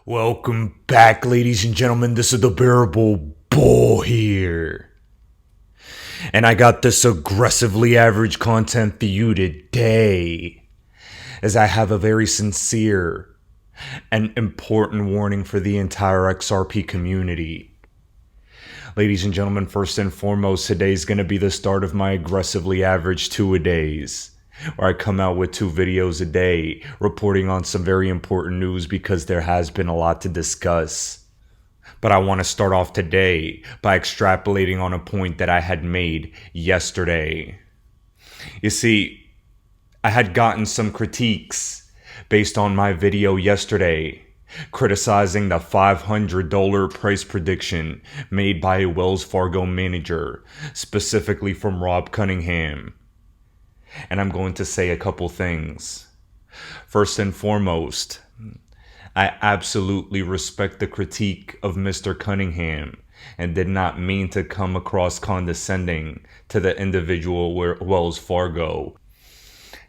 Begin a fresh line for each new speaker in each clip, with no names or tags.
Welcome back, ladies and gentlemen. This is the Bearable Bull here. And I got this aggressively average content for you today, as I have a very sincere and important warning for the entire XRP community. Ladies and gentlemen, first and foremost, today is going to be the start of my aggressively average two-a-days, where I come out with 2 videos a day reporting on some very important news because there has been a lot to discuss. But I want to start off today by extrapolating on a point that I had made yesterday. You see, I had gotten some critiques based on my video yesterday, criticizing the $500 price prediction made by a Wells Fargo manager, specifically from Rob Cunningham. And I'm going to say a couple things. First and foremost, I absolutely respect the critique of Mr. Cunningham and did not mean to come across condescending to the individual Wells Fargo.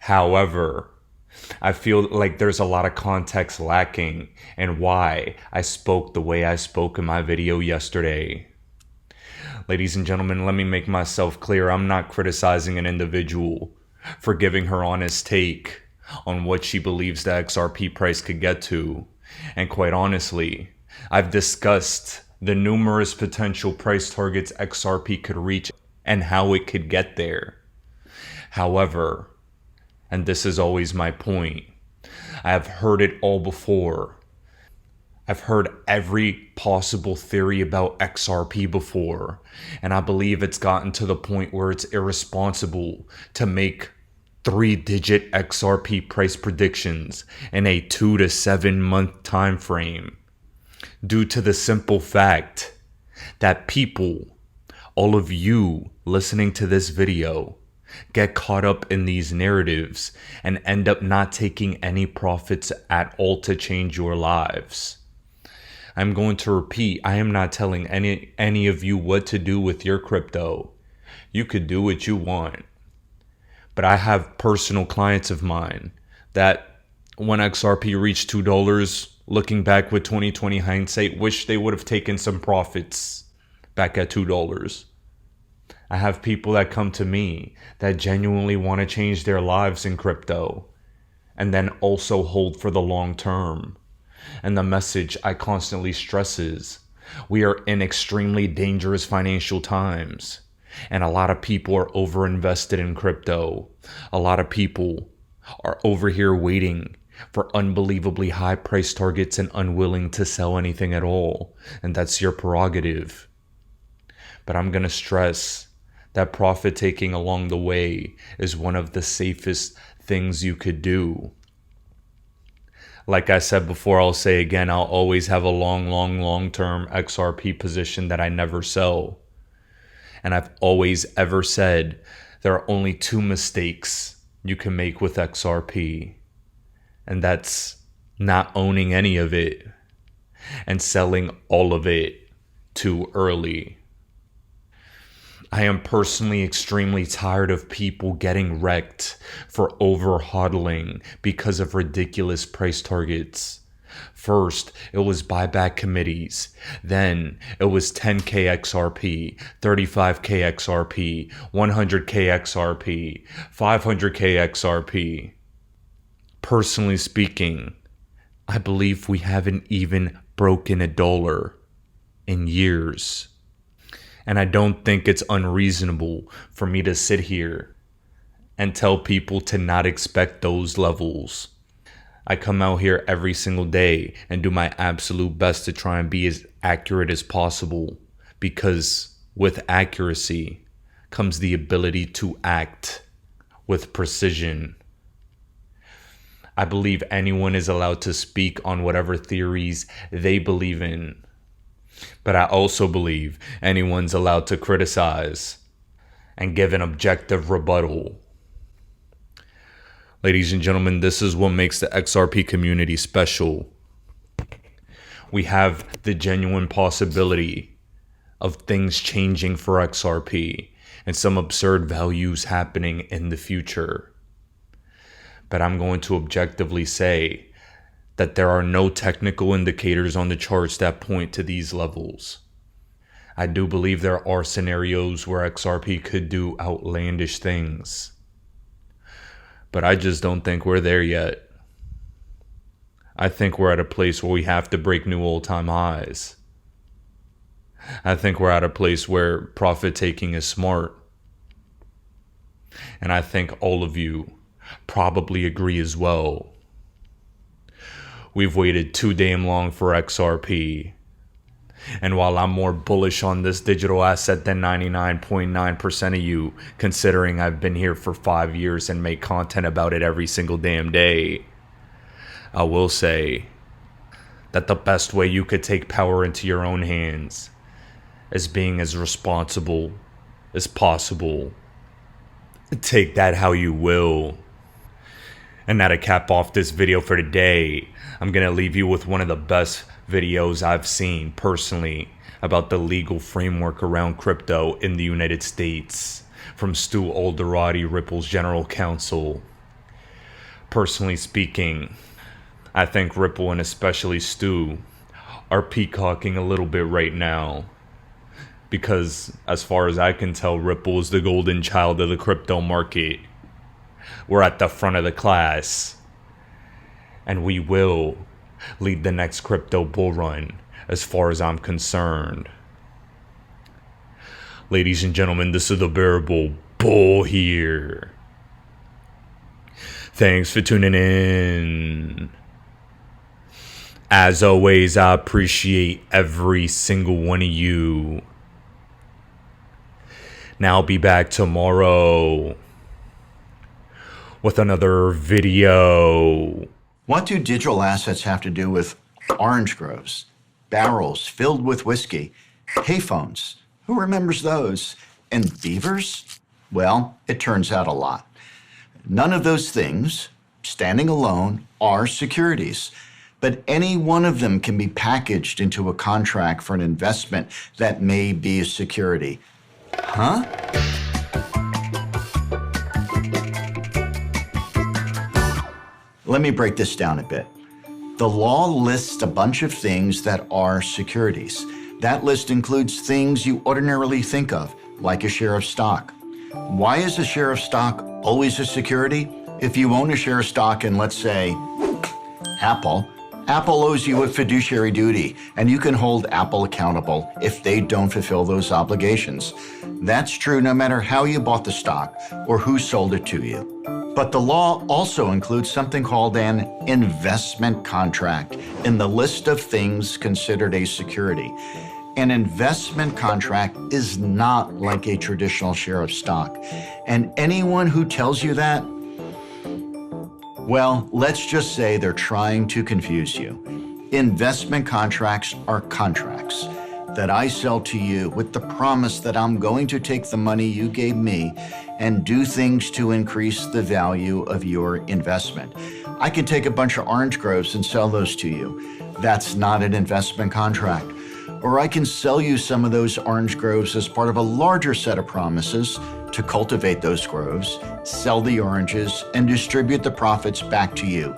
However, I feel like there's a lot of context lacking in why I spoke the way I spoke in my video yesterday. Ladies and gentlemen, let me make myself clear. I'm not criticizing an individual for giving her honest take on what she believes the XRP price could get to. And quite honestly, I've discussed the numerous potential price targets XRP could reach and how it could get there. However, and this is always my point, I have heard it all before. I've heard every possible theory about XRP before, and I believe it's gotten to the point where it's irresponsible to make 3-digit XRP price predictions in a 2 to 7 month time frame, due to the simple fact that people, all of you listening to this video, get caught up in these narratives and end up not taking any profits at all to change your lives. I'm going to repeat, I am not telling any of you what to do with your crypto. You could do what you want. But I have personal clients of mine that when XRP reached $2, looking back with 2020 hindsight, wish they would have taken some profits back at $2. I have people that come to me that genuinely want to change their lives in crypto and then also hold for the long term. And the message I constantly stress is, we are in extremely dangerous financial times. And a lot of people are overinvested in crypto. A lot of people are over here waiting for unbelievably high price targets and unwilling to sell anything at all. And that's your prerogative. But I'm going to stress that profit taking along the way is one of the safest things you could do. Like I said before, I'll say again, I'll always have a long-term XRP position that I never sell. And I've always ever said there are only 2 mistakes you can make with XRP. And that's not owning any of it and selling all of it too early. I am personally extremely tired of people getting wrecked for over-hodling because of ridiculous price targets. First, it was buyback committees. Then, it was 10K XRP, 35K XRP, 100K XRP, 500K XRP. Personally speaking, I believe we haven't even broken $1 in years. And I don't think it's unreasonable for me to sit here and tell people to not expect those levels. I come out here every single day and do my absolute best to try and be as accurate as possible, because with accuracy comes the ability to act with precision. I believe anyone is allowed to speak on whatever theories they believe in. But I also believe anyone's allowed to criticize and give an objective rebuttal. Ladies and gentlemen, this is what makes the XRP community special. We have the genuine possibility of things changing for XRP and some absurd values happening in the future. But I'm going to objectively say that there are no technical indicators on the charts that point to these levels. I do believe there are scenarios where XRP could do outlandish things, but I just don't think we're there yet. I think we're at a place where we have to break new all-time highs. I think we're at a place where profit taking is smart. And I think all of you probably agree as well. We've waited too damn long for XRP. And while I'm more bullish on this digital asset than 99.9% of you, considering I've been here for 5 years and make content about it every single damn day, I will say that the best way you could take power into your own hands is being as responsible as possible. Take that how you will. And now to cap off this video for today, I'm going to leave you with one of the best videos I've seen personally about the legal framework around crypto in the United States from Stu Alderati, Ripple's general counsel. Personally speaking, I think Ripple and especially Stu are peacocking a little bit right now. Because as far as I can tell, Ripple is the golden child of the crypto market. We're at the front of the class. And we will lead the next crypto bull run as far as I'm concerned. Ladies and gentlemen, this is the Bearable Bull here. Thanks for tuning in. As always, I appreciate every single one of you. Now I'll be back tomorrow with another video.
What do digital assets have to do with orange groves, barrels filled with whiskey, payphones? Who remembers those? And beavers? Well, it turns out a lot. None of those things, standing alone, are securities. But any one of them can be packaged into a contract for an investment that may be a security. Huh? Let me break this down a bit. The law lists a bunch of things that are securities. That list includes things you ordinarily think of, like a share of stock. Why is a share of stock always a security? If you own a share of stock in, let's say, Apple owes you a fiduciary duty, and you can hold Apple accountable if they don't fulfill those obligations. That's true no matter how you bought the stock or who sold it to you. But the law also includes something called an investment contract in the list of things considered a security. An investment contract is not like a traditional share of stock. And anyone who tells you that, well, let's just say they're trying to confuse you. Investment contracts are contracts that I sell to you with the promise that I'm going to take the money you gave me and do things to increase the value of your investment. I can take a bunch of orange groves and sell those to you. That's not an investment contract. Or I can sell you some of those orange groves as part of a larger set of promises to cultivate those groves, sell the oranges, and distribute the profits back to you.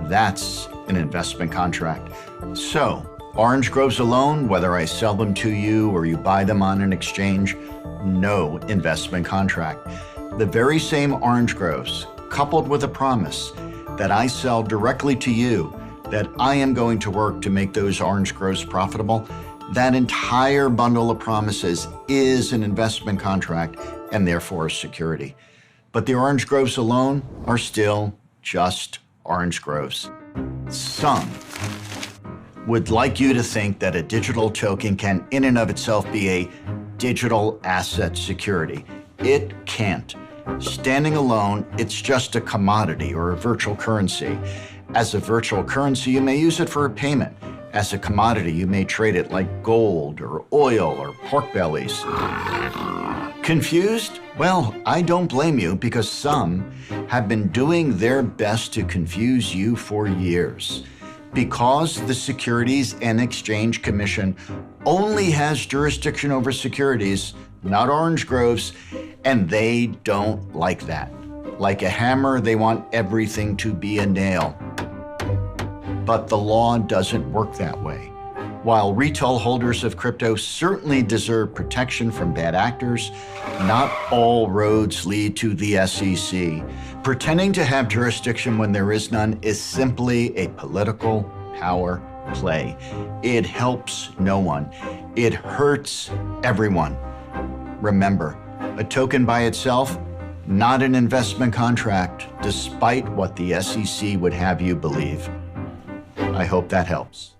That's an investment contract. So, orange groves alone, whether I sell them to you or you buy them on an exchange, no investment contract. The very same orange groves, coupled with a promise that I sell directly to you, that I am going to work to make those orange groves profitable, that entire bundle of promises is an investment contract and therefore a security. But the orange groves alone are still just orange groves. Some would like you to think that a digital token can in and of itself be a digital asset security. It can't. Standing alone, it's just a commodity or a virtual currency. As a virtual currency, you may use it for a payment. As a commodity, you may trade it like gold or oil or pork bellies. Confused? Well, I don't blame you because some have been doing their best to confuse you for years. Because the Securities and Exchange Commission only has jurisdiction over securities, not orange groves, and they don't like that. Like a hammer, they want everything to be a nail. but the law doesn't work that way. While retail holders of crypto certainly deserve protection from bad actors, not all roads lead to the SEC. Pretending to have jurisdiction when there is none is simply a political power play. It helps no one. It hurts everyone. Remember, a token by itself, not an investment contract, despite what the SEC would have you believe. I hope that helps.